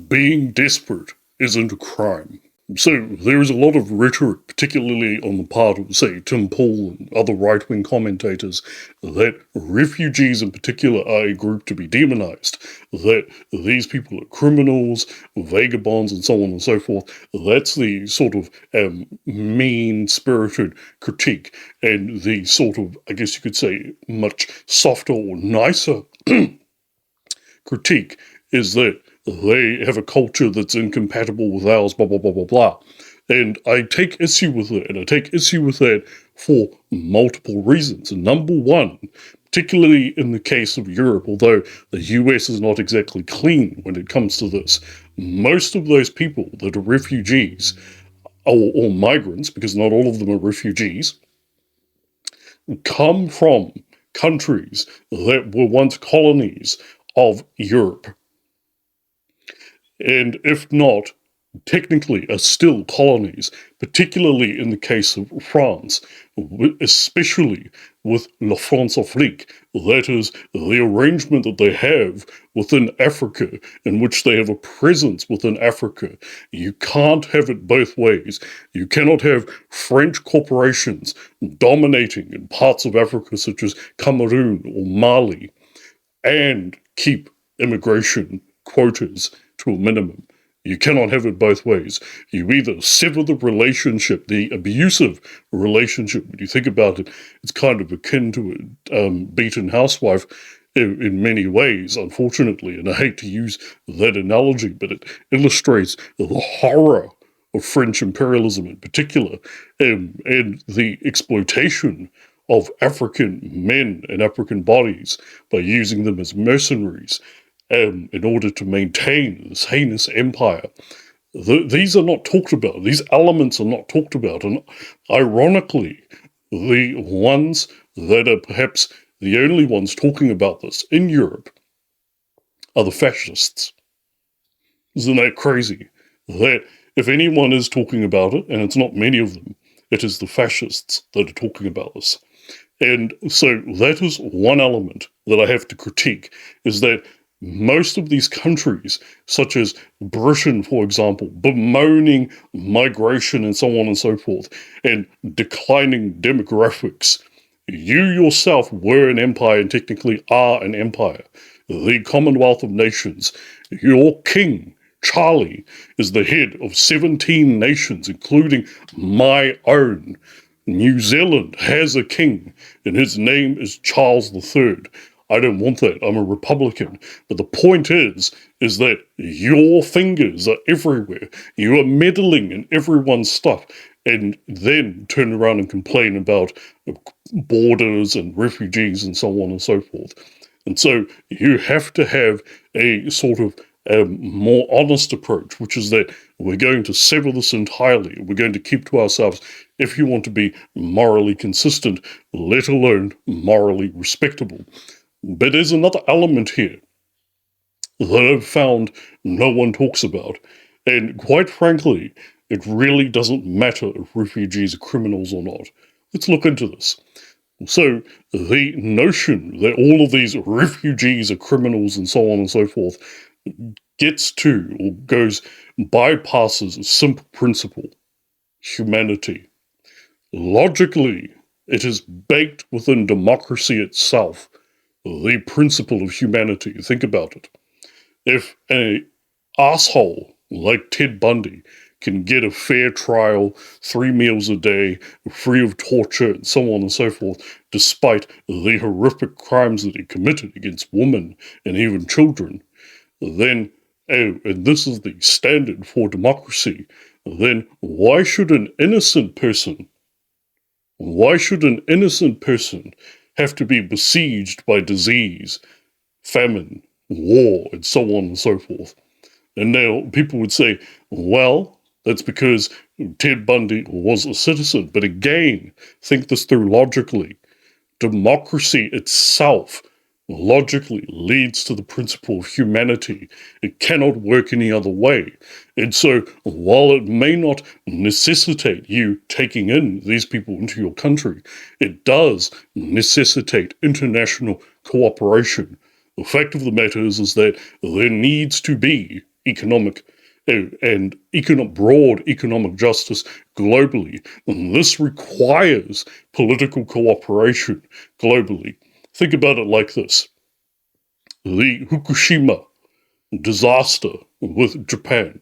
being desperate isn't a crime. So there is a lot of rhetoric, particularly on the part of, say, Tim Pool and other right-wing commentators, that refugees in particular are a group to be demonized, that these people are criminals, vagabonds, and so on and so forth. That's the sort of mean-spirited critique, and the sort of, I guess you could say, much softer or nicer critique is that they have a culture that's incompatible with ours, blah, blah, blah, blah, blah. And I take issue with that, and I take issue with that for multiple reasons. And number one, particularly in the case of Europe, although the US is not exactly clean when it comes to this, most of those people that are refugees, or migrants, because not all of them are refugees, come from countries that were once colonies of Europe. And if not, technically are still colonies, particularly in the case of France, especially with La France-Afrique, that is, the arrangement that they have within Africa, in which they have a presence within Africa. You can't have it both ways. You cannot have French corporations dominating in parts of Africa such as Cameroon or Mali, and keep immigration quotas to a minimum. You cannot have it both ways. You either sever the relationship, the abusive relationship. When you think about it, it's kind of akin to a beaten housewife in many ways, unfortunately. And I hate to use that analogy, but it illustrates the horror of French imperialism in particular, and the exploitation of African men and African bodies by using them as mercenaries in order to maintain this heinous empire. These are not talked about. These elements are not talked about. And ironically, the ones that are perhaps the only ones talking about this in Europe are the fascists. Isn't that crazy? That if anyone is talking about it, and it's not many of them, it is the fascists that are talking about this. And so that is one element that I have to critique, is that most of these countries, such as Britain, for example, bemoaning migration and so on and so forth, and declining demographics. You yourself were an empire and technically are an empire. The Commonwealth of Nations, your king, Charlie, is the head of 17 nations, including my own. New Zealand has a king, and his name is Charles III. I don't want that. I'm a Republican. But the point is that your fingers are everywhere. You are meddling in everyone's stuff, and then turn around and complain about borders and refugees and so on and so forth. And so you have to have a sort of more honest approach, which is that we're going to sever this entirely. We're going to keep to ourselves if you want to be morally consistent, let alone morally respectable. But there's another element here that I've found no one talks about. And quite frankly, it really doesn't matter if refugees are criminals or not. Let's look into this. So the notion that all of these refugees are criminals and so on and so forth gets to, or bypasses a simple principle: humanity. Logically, it is baked within democracy itself, the principle of humanity. Think about it. If an asshole like Ted Bundy can get a fair trial, 3 meals a day, free of torture, and so on and so forth, despite the horrific crimes that he committed against women and even children, then, and this is the standard for democracy, then why should an innocent person have to be besieged by disease, famine, war, and so on and so forth? And now people would say, well, that's because Ted Bundy was a citizen. But again, think this through logically. Democracy itself logically leads to the principle of humanity. It cannot work any other way. And so, while it may not necessitate you taking in these people into your country, it does necessitate international cooperation. The fact of the matter is that there needs to be economic and broad economic justice globally. And this requires political cooperation globally. Think about it like this. The Fukushima disaster with Japan.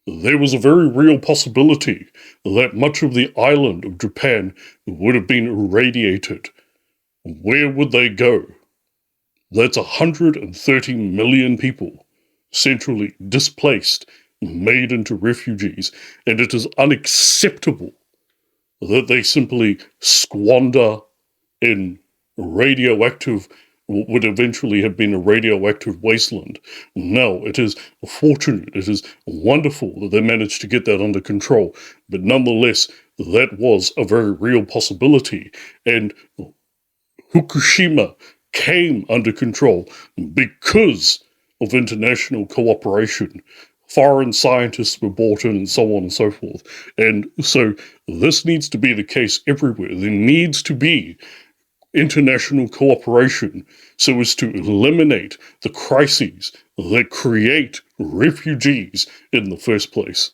There was a very real possibility that much of the island of Japan would have been irradiated. Where would they go? That's 130 million people centrally displaced, made into refugees, and it is unacceptable that they simply squander in radioactive, what would eventually have been a radioactive wasteland. No, it is fortunate, it is wonderful that they managed to get that under control, but nonetheless, that was a very real possibility, and Fukushima came under control because of international cooperation. Foreign scientists were brought in and so on and so forth. And so this needs to be the case everywhere. There needs to be international cooperation so as to eliminate the crises that create refugees in the first place.